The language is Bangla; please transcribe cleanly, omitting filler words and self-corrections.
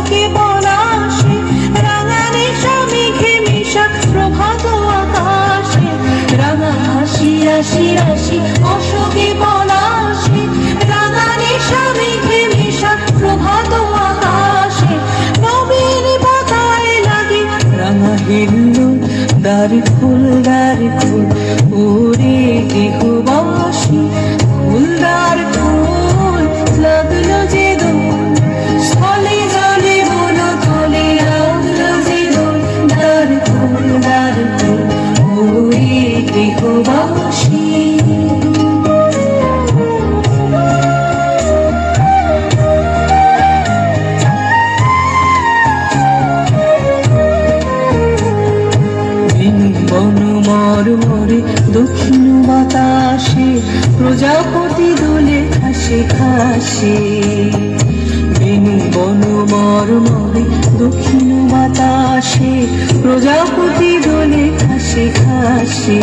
অশোকে পলাশে, রাঙা নেশা মেঘে মেশা প্রভাত আকাশে। রাঙা হাসি রাশি রাশি অশোকে পলাশে, রাঙা নেশা মেঘে মেশা প্রভাত আকাশে। নবীন পাতায় লাগে রাঙা হিল্লোল, দ্বার খুল ওরে গৃহবাসী, ফুলদার ফুল লাগলো যে দোল, স্থলে জলে বন তলে লাগলো যে দোল। দ্বার খুল ওরে গৃহবাসী। মরমরে দক্ষিণ বাতাসে, প্রজাপতি দোলে খাসে খাসে। বেনু বন মরমরে দক্ষিণ বাতাসে, প্রজাপতি দোলে খাসে খাসে।